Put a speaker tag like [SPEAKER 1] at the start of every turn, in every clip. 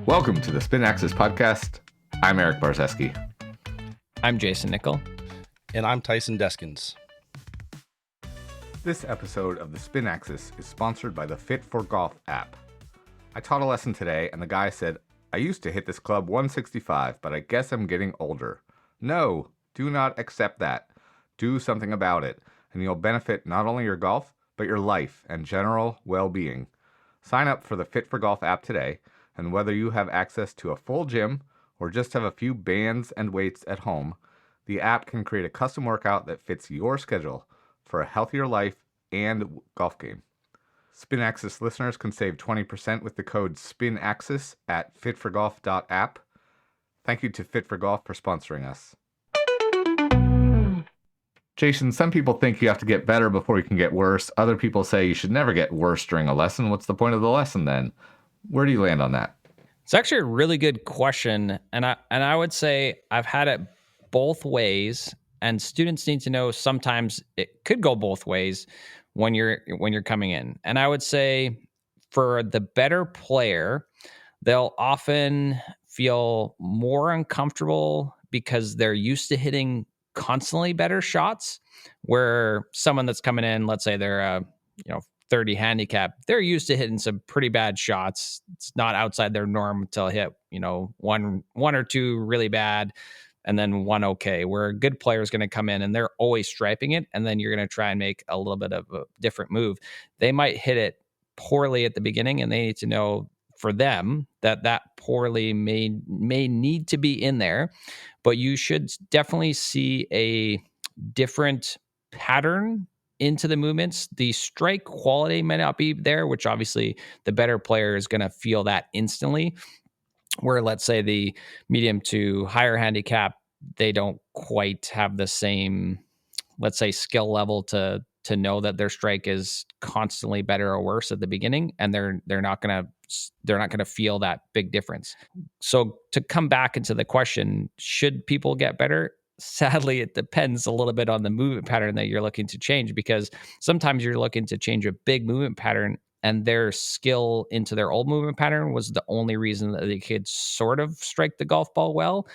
[SPEAKER 1] Welcome to the Spin Axis podcast. I'm Erik Barzeski.
[SPEAKER 2] I'm Jayson Nickol.
[SPEAKER 3] And I'm Tyson Deskins.
[SPEAKER 1] This episode of the Spin Axis is sponsored by the Fit for Golf app. I taught a lesson today and the guy said, I used to hit this club 165, but I guess I'm getting older. No, do not accept that. Do something about it, and you'll benefit not only your golf, but your life and general well-being. Sign up for the Fit for Golf app today, and whether you have access to a full gym or just have a few bands and weights at home, the app can create a custom workout that fits your schedule for a healthier life and golf game. Spin Axis listeners can save 20% with the code SPINAXIS at fitforgolf.app. Thank you to Fit for Golf for sponsoring us. Jayson, some people think you have to get better before you can get worse. Other people say you should never get worse during a lesson. What's the point of the lesson then? Where do you land on that?
[SPEAKER 2] It's actually a really good question, and I would say I've had it both ways, and students need to know sometimes it could go both ways when you're coming in. And I would say for the better player, they'll often feel more uncomfortable because they're used to hitting constantly better shots, where someone that's coming in, let's say they're a 30 handicap, they're used to hitting some pretty bad shots. It's not outside their norm to hit one or two really bad and then one okay, where a good player is going to come in and they're always striping it, and then you're going to try and make a little bit of a different move. They might hit it poorly at the beginning, and they need to know for them that poorly may need to be in there, but you should definitely see a different pattern into the movements. The strike quality may not be there, which obviously the better player is going to feel that instantly, where let's say the medium to higher handicap, they don't quite have the same, let's say, skill level to know that their strike is constantly better or worse at the beginning, and they're not going to feel that big difference. So to come back into the question, should people get better? Sadly, it depends a little bit on the movement pattern that you're looking to change, because sometimes you're looking to change a big movement pattern and their skill into their old movement pattern was the only reason that they could sort of strike the golf ball well.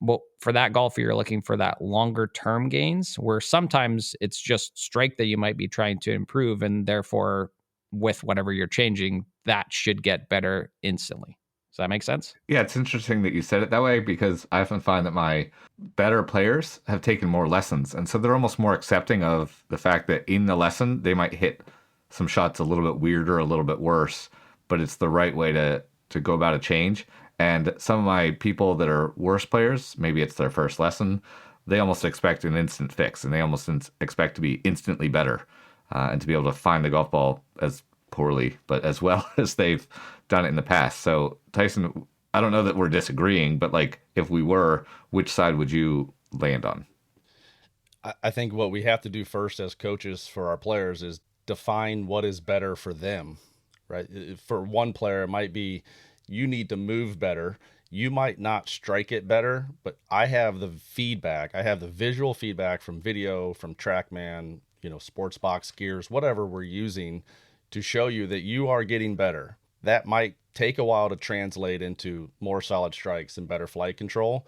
[SPEAKER 2] But for that golfer, you're looking for that longer term gains, where sometimes it's just strike that you might be trying to improve, and therefore with whatever you're changing, that should get better instantly. Does that make sense?
[SPEAKER 1] Yeah, it's interesting that you said it that way, because I often find that my better players have taken more lessons. And so they're almost more accepting of the fact that in the lesson, they might hit some shots a little bit weirder, a little bit worse, but it's the right way to go about a change. And some of my people that are worse players, maybe it's their first lesson, they almost expect an instant fix, and they almost expect to be instantly better and to be able to find the golf ball as poorly, but as well as they've done it in the past. So Tyson, I don't know that we're disagreeing, but like if we were, which side would you land on?
[SPEAKER 3] I think what we have to do first as coaches for our players is define what is better for them, right? For one player, it might be you need to move better. You might not strike it better, but I have the feedback. I have the visual feedback from video, from TrackMan, sports box gears, whatever we're using to show you that you are getting better. That might take a while to translate into more solid strikes and better flight control.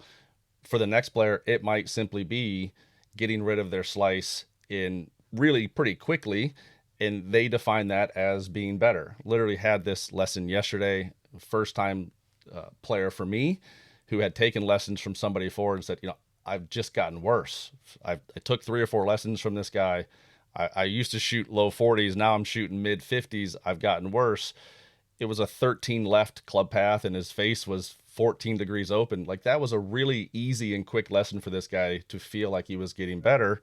[SPEAKER 3] For the next player, it might simply be getting rid of their slice in really pretty quickly, and they define that as being better. Literally had this lesson yesterday, first time player for me who had taken lessons from somebody before and said, I've just gotten worse. I took 3 or 4 lessons from this guy. I used to shoot low 40s. Now I'm shooting mid 50s. I've gotten worse. It was a 13 left club path and his face was 14 degrees open. Like, that was a really easy and quick lesson for this guy to feel like he was getting better,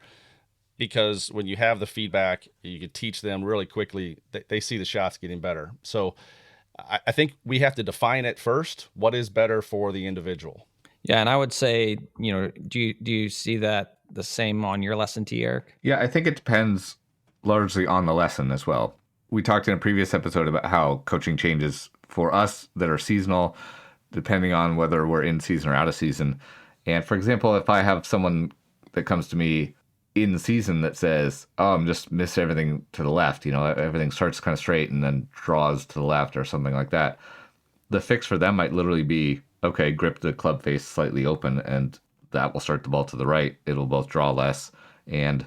[SPEAKER 3] because when you have the feedback, you can teach them really quickly. They see the shots getting better. So I think we have to define it first. What is better for the individual?
[SPEAKER 2] Yeah, and I would say, do you see that the same on your lesson tee, Erik?
[SPEAKER 1] Yeah, I think it depends largely on the lesson as well. We talked in a previous episode about how coaching changes for us that are seasonal, depending on whether we're in season or out of season. And for example, if I have someone that comes to me in the season that says, oh, I'm just miss everything to the left, everything starts kind of straight and then draws to the left or something like that, the fix for them might literally be, okay, grip the club face slightly open, and that will start the ball to the right. It'll both draw less and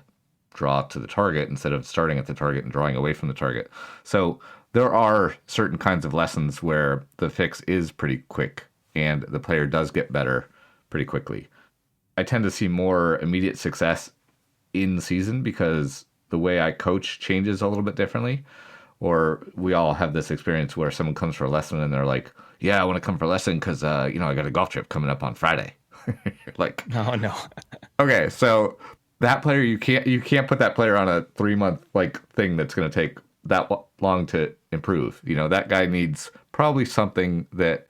[SPEAKER 1] draw to the target instead of starting at the target and drawing away from the target. So there are certain kinds of lessons where the fix is pretty quick and the player does get better pretty quickly. I tend to see more immediate success in season because the way I coach changes a little bit differently. Or we all have this experience where someone comes for a lesson and they're like, yeah, I want to come for a lesson because, I got a golf trip coming up on Friday. You're like,
[SPEAKER 2] Oh no.
[SPEAKER 1] okay, so that player, you can't put that player on a 3-month thing that's going to take that long to improve. That guy needs probably something that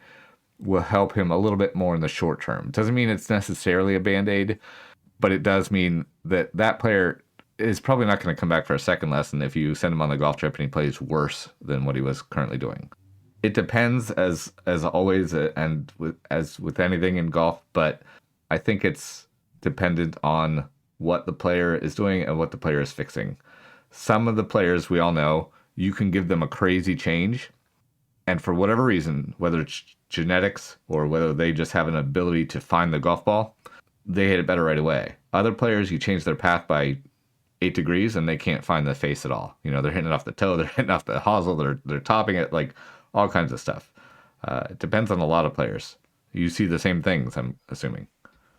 [SPEAKER 1] will help him a little bit more in the short term. Doesn't mean it's necessarily a Band-Aid, but it does mean that that player is probably not going to come back for a second lesson if you send him on the golf trip and he plays worse than what he was currently doing. It depends, as always, and as with anything in golf, but I think it's dependent on what the player is doing and what the player is fixing. Some of the players, we all know, you can give them a crazy change, and for whatever reason, whether it's genetics or whether they just have an ability to find the golf ball, they hit it better right away. Other players, you change their path by 8 degrees and they can't find the face at all. They're hitting it off the toe, they're hitting off the hosel, they're topping it, all kinds of stuff. It depends on a lot of players. You see the same things, I'm assuming.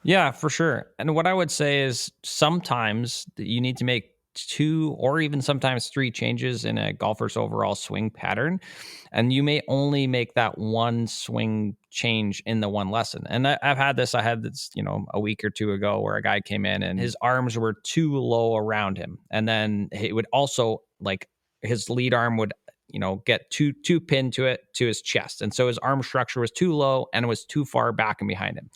[SPEAKER 2] Yeah, for sure. And what I would say is sometimes you need to make 2 or even sometimes 3 changes in a golfer's overall swing pattern. And you may only make that one swing change in the one lesson. And I had this a week or 2 ago where a guy came in and his arms were too low around him. And then he would also his lead arm would get too pinned to his chest. And so his arm structure was too low and it was too far back and behind him.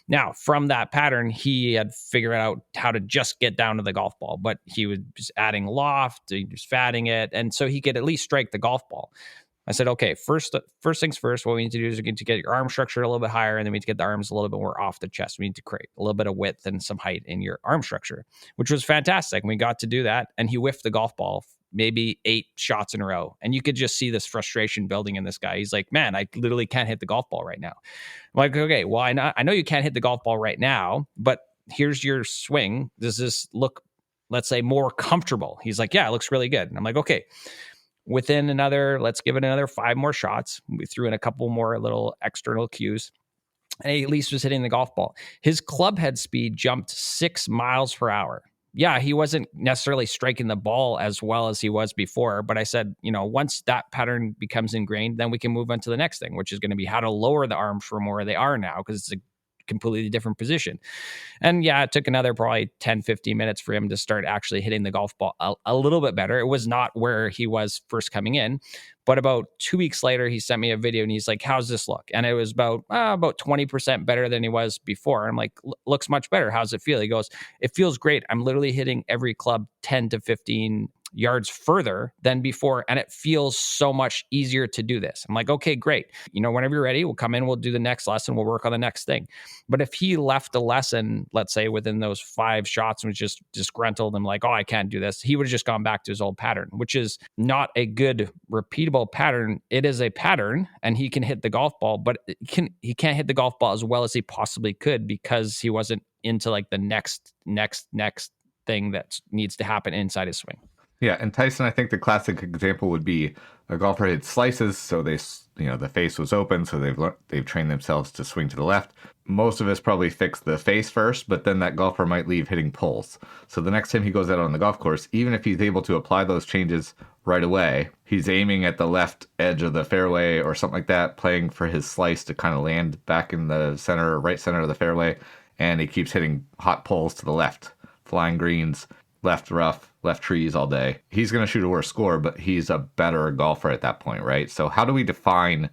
[SPEAKER 2] Now, from that pattern, he had figured out how to just get down to the golf ball, but he was just adding loft, he was fatting it, and so he could at least strike the golf ball. I said, okay, first things first, what we need to do is we need to get your arm structure a little bit higher, and then we need to get the arms a little bit more off the chest. We need to create a little bit of width and some height in your arm structure, which was fantastic. And we got to do that, and he whiffed the golf ball maybe 8 shots in a row. And you could just see this frustration building in this guy. He's like, man, I literally can't hit the golf ball right now. I'm like, okay, well, I know you can't hit the golf ball right now, but here's your swing. Does this look, let's say, more comfortable? He's like, yeah, it looks really good. And I'm like, okay, let's give it another 5 more shots. We threw in a couple more little external cues. And he at least was hitting the golf ball. His club head speed jumped 6 miles per hour. Yeah, he wasn't necessarily striking the ball as well as he was before. But I said, once that pattern becomes ingrained, then we can move on to the next thing, which is going to be how to lower the arms from where they are now, because it's a completely different position. And yeah, it took another probably 10, 15 minutes for him to start actually hitting the golf ball a little bit better. It was not where he was first coming in, but about 2 weeks later, he sent me a video and he's like, how's this look? And it was about 20% better than he was before. I'm like, looks much better. How's it feel? He goes, it feels great. I'm literally hitting every club 10 to 15 yards further than before, and it feels so much easier to do this. I'm like, okay, great. Whenever you're ready, we'll come in, we'll do the next lesson, we'll work on the next thing. But if he left a lesson, let's say within those 5 shots and was just disgruntled and like, oh, I can't do this, he would have just gone back to his old pattern, which is not a good repeatable pattern. It is a pattern, and he can hit the golf ball, but he can't hit the golf ball as well as he possibly could because he wasn't into the next thing that needs to happen inside his swing.
[SPEAKER 1] Yeah, and Tyson, I think the classic example would be a golfer hit slices, so the face was open, so they've trained themselves to swing to the left. Most of us probably fix the face first, but then that golfer might leave hitting pulls. So the next time he goes out on the golf course, even if he's able to apply those changes right away, he's aiming at the left edge of the fairway or something like that, playing for his slice to kind of land back in the right center of the fairway, and he keeps hitting hot pulls to the left, flying greens, left rough, left trees all day. He's going to shoot a worse score, but he's a better golfer at that point, right? So how do we define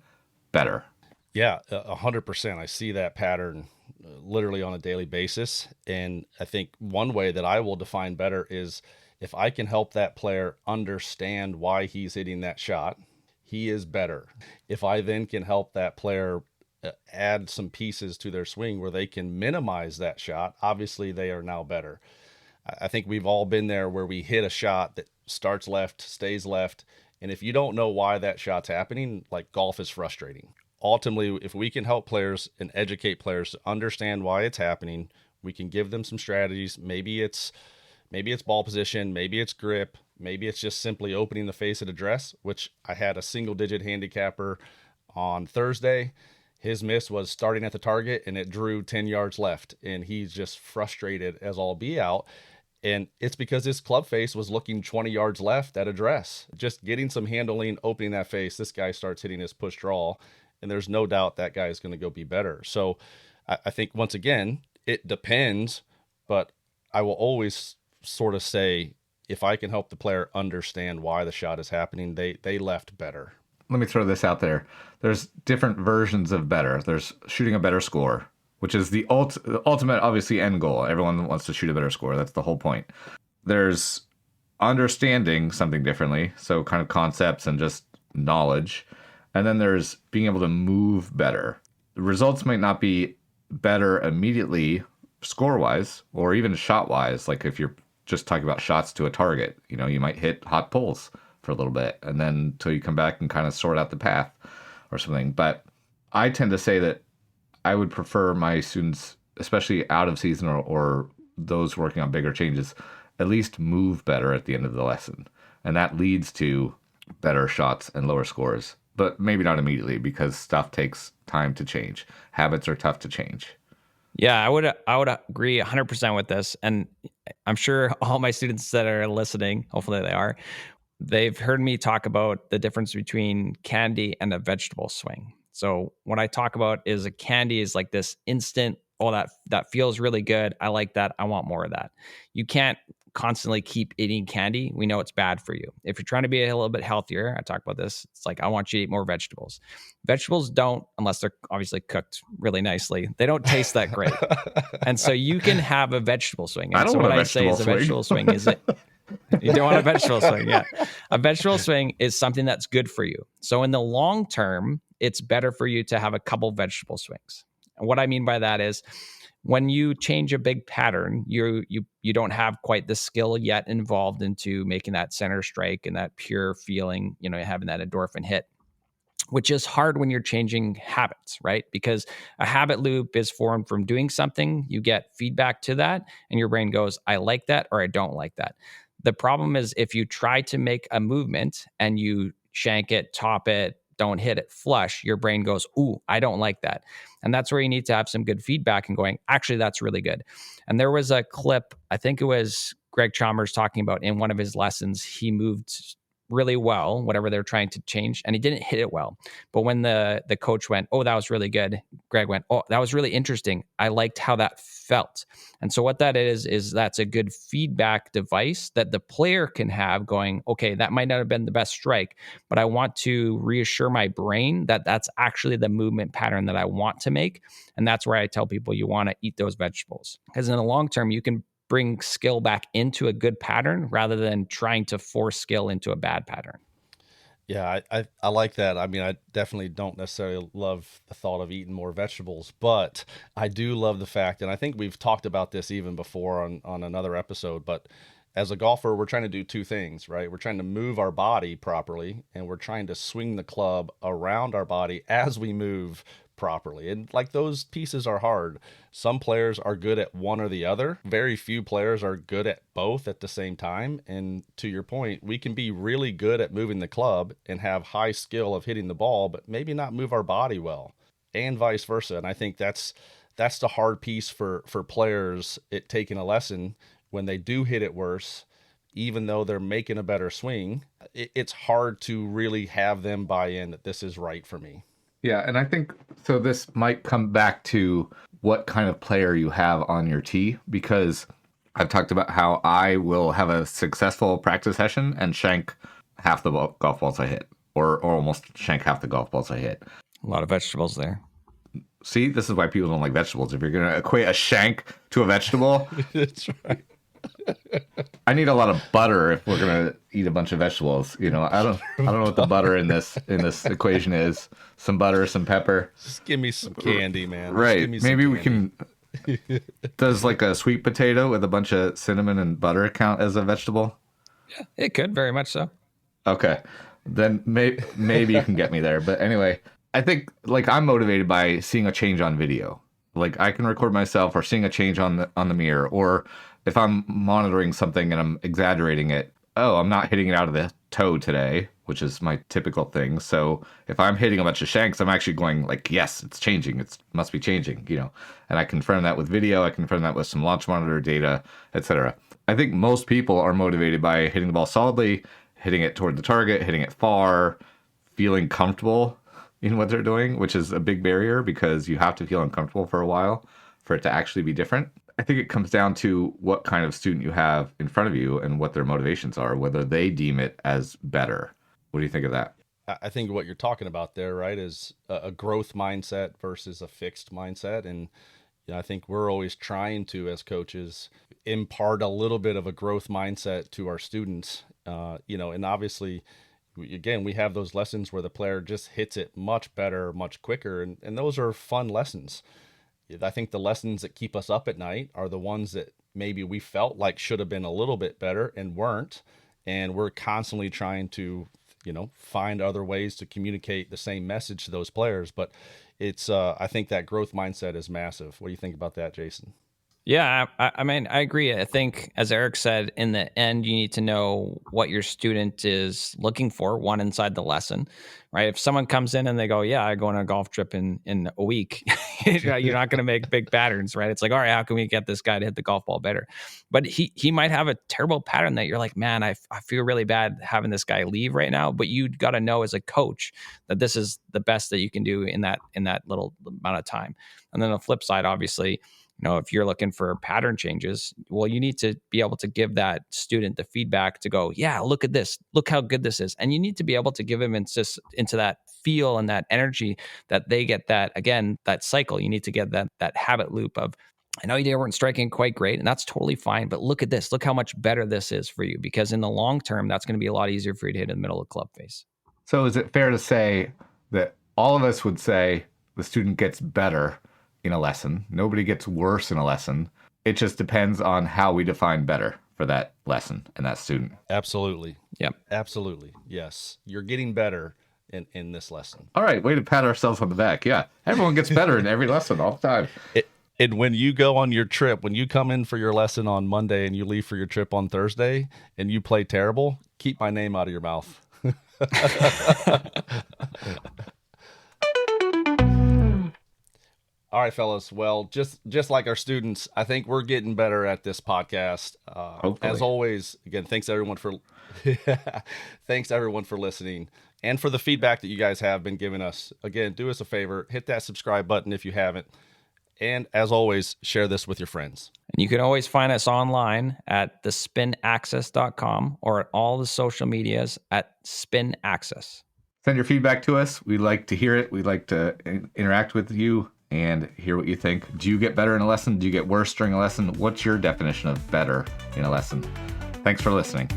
[SPEAKER 1] better?
[SPEAKER 3] Yeah, 100%. I see that pattern literally on a daily basis. And I think one way that I will define better is if I can help that player understand why he's hitting that shot, he is better. If I then can help that player add some pieces to their swing where they can minimize that shot, obviously they are now better. I think we've all been there where we hit a shot that starts left, stays left. And if you don't know why that shot's happening, golf is frustrating. ultimately, if we can help players and educate players to understand why it's happening, we can give them some strategies. Maybe it's ball position, maybe it's grip, maybe it's just simply opening the face at a dress, which I had a single digit handicapper on Thursday. His miss was starting at the target and it drew 10 yards left, and he's just frustrated as all be out. And it's because his club face was looking 20 yards left at address. Just getting some handling, opening that face, this guy starts hitting his push draw, and there's no doubt that guy is going to go be better. So I think, once again, it depends, but I will always sort of say, if I can help the player understand why the shot is happening, they left better.
[SPEAKER 1] Let me throw this out there. There's different versions of better. There's shooting a better score, which is the ultimate, obviously, end goal. Everyone wants to shoot a better score. That's the whole point. There's understanding something differently, so kind of concepts and just knowledge. And then there's being able to move better. The results might not be better immediately score-wise or even shot-wise. Like if you're just talking about shots to a target, you might hit hot pulls for a little bit and then until you come back and kind of sort out the path or something. But I tend to say that I would prefer my students, especially out of season or those working on bigger changes, at least move better at the end of the lesson. And that leads to better shots and lower scores, but maybe not immediately because stuff takes time to change. Habits are tough to change.
[SPEAKER 2] Yeah, I would agree 100% with this. And I'm sure all my students that are listening, hopefully they are, they've heard me talk about the difference between candy and a vegetable swing. So what I talk about is a candy is like this instant, that feels really good. I like that. I want more of that. You can't constantly keep eating candy. We know it's bad for you. If you're trying to be a little bit healthier, I talk about this, it's like, I want you to eat more vegetables. Vegetables don't, unless they're obviously cooked really nicely, they don't taste that great. And so you can have a vegetable swing. And
[SPEAKER 1] I don't
[SPEAKER 2] so
[SPEAKER 1] want
[SPEAKER 2] what
[SPEAKER 1] a
[SPEAKER 2] I say is a
[SPEAKER 1] vegetable
[SPEAKER 2] vegetable swing is it. You don't want a vegetable swing. Yeah. A vegetable swing is something that's good for you. So in the long term, it's better for you to have a couple vegetable swings. And what I mean by that is when you change a big pattern, you don't have quite the skill yet involved into making that center strike and that pure feeling, having that endorphin hit, which is hard when you're changing habits, right? Because a habit loop is formed from doing something, you get feedback to that, and your brain goes, I like that or I don't like that. The problem is if you try to make a movement and you shank it, top it, don't hit it flush, your brain goes, ooh, I don't like that. And that's where you need to have some good feedback and going, actually, that's really good. And there was a clip, I think it was Greg Chalmers talking about in one of his lessons, he moved really well, whatever they're trying to change, and he didn't hit it well. But when the coach went, oh, that was really good, Greg went, oh, that was really interesting. I liked how that felt. And so what that is that's a good feedback device that the player can have going, okay, that might not have been the best strike, but I want to reassure my brain that that's actually the movement pattern that I want to make. And that's where I tell people you want to eat those vegetables. Because in the long term, you can bring skill back into a good pattern rather than trying to force skill into a bad pattern.
[SPEAKER 3] Yeah, I like that. I mean, I definitely don't necessarily love the thought of eating more vegetables, but I do love the fact, and I think we've talked about this even before on another episode, but as a golfer, we're trying to do two things, right? We're trying to move our body properly, and we're trying to swing the club around our body as we move properly. And like those pieces are hard. Some players are good at one or the other. Very few players are good at both at the same time. And to your point, we can be really good at moving the club and have high skill of hitting the ball, but maybe not move our body well, and vice versa. And I think that's the hard piece for players taking a lesson when they do hit it worse, even though they're making a better swing. It's hard to really have them buy in that this is right for me.
[SPEAKER 1] Yeah, and I think, so this might come back to what kind of player you have on your tee, because I've talked about how I will have a successful practice session and shank half the golf balls I hit, or almost shank half the golf balls I hit.
[SPEAKER 2] A lot of vegetables there.
[SPEAKER 1] See, this is why people don't like vegetables. If you're going to equate a shank to a vegetable,
[SPEAKER 3] that's right.
[SPEAKER 1] I need a lot of butter if we're gonna eat a bunch of vegetables. I don't know what the butter in this equation is. Some butter, some pepper.
[SPEAKER 3] Just give me some candy, man.
[SPEAKER 1] Right. Maybe we can. Does like a sweet potato with a bunch of cinnamon and butter count as a vegetable?
[SPEAKER 2] Yeah, it could very much so.
[SPEAKER 1] Okay, then maybe you can get me there. But anyway, I think like I'm motivated by seeing a change on video. Like I can record myself or seeing a change on the mirror, or if I'm monitoring something and I'm exaggerating it, oh, I'm not hitting it out of the toe today, which is my typical thing. So if I'm hitting a bunch of shanks, I'm actually going like, yes, it's changing. It must be changing, and I confirm that with video. I confirm that with some launch monitor data, etc. I think most people are motivated by hitting the ball solidly, hitting it toward the target, hitting it far, feeling comfortable in what they're doing, which is a big barrier because you have to feel uncomfortable for a while for it to actually be different. I think it comes down to what kind of student you have in front of you and what their motivations are, whether they deem it as better. What do you think of that?
[SPEAKER 3] I think what you're talking about there, right, is a growth mindset versus a fixed mindset. And I think we're always trying to, as coaches, impart a little bit of a growth mindset to our students, and obviously, again, we have those lessons where the player just hits it much better, much quicker. And those are fun lessons. I think the lessons that keep us up at night are the ones that maybe we felt like should have been a little bit better and weren't. And we're constantly trying to, find other ways to communicate the same message to those players. But it's, I think that growth mindset is massive. What do you think about that, Jayson?
[SPEAKER 2] Yeah, I mean, I agree. I think, as Erik said, in the end, you need to know what your student is looking for, one, inside the lesson, right? If someone comes in and they go, yeah, I go on a golf trip in a week, you're not going to make big patterns, right? It's like, all right, how can we get this guy to hit the golf ball better? But he might have a terrible pattern that you're like, man, I feel really bad having this guy leave right now. But you got to know as a coach that this is the best that you can do in that little amount of time. And then the flip side, obviously, if you're looking for pattern changes, well, you need to be able to give that student the feedback to go, yeah, look at this, look how good this is. And you need to be able to give them into that feel and that energy that they get that, again, that cycle. You need to get that habit loop of, I know you weren't striking quite great, and that's totally fine, but look at this, look how much better this is for you, because in the long term, that's going to be a lot easier for you to hit in the middle of club face.
[SPEAKER 1] So is it fair to say that all of us would say the student gets better in a lesson? Nobody gets worse in a lesson. It just depends on how we define better for that lesson and that student.
[SPEAKER 3] Absolutely.
[SPEAKER 2] Yep.
[SPEAKER 3] Absolutely. Yes. You're getting better in this lesson.
[SPEAKER 1] All right. Way to pat ourselves on the back. Yeah. Everyone gets better in every lesson all the time.
[SPEAKER 3] And when you go on your trip, when you come in for your lesson on Monday and you leave for your trip on Thursday and you play terrible, keep my name out of your mouth. All right, fellas. Well, just like our students, I think we're getting better at this podcast. As always, again, thanks everyone for listening and for the feedback that you guys have been giving us. Again, do us a favor, hit that subscribe button if you haven't. And as always, share this with your friends.
[SPEAKER 2] And you can always find us online at thespinaccess.com or at all the social medias at Spin Access.
[SPEAKER 1] Send your feedback to us. We'd like to hear it. We'd like to interact with you and hear what you think. Do you get better in a lesson? Do you get worse during a lesson? What's your definition of better in a lesson? Thanks for listening.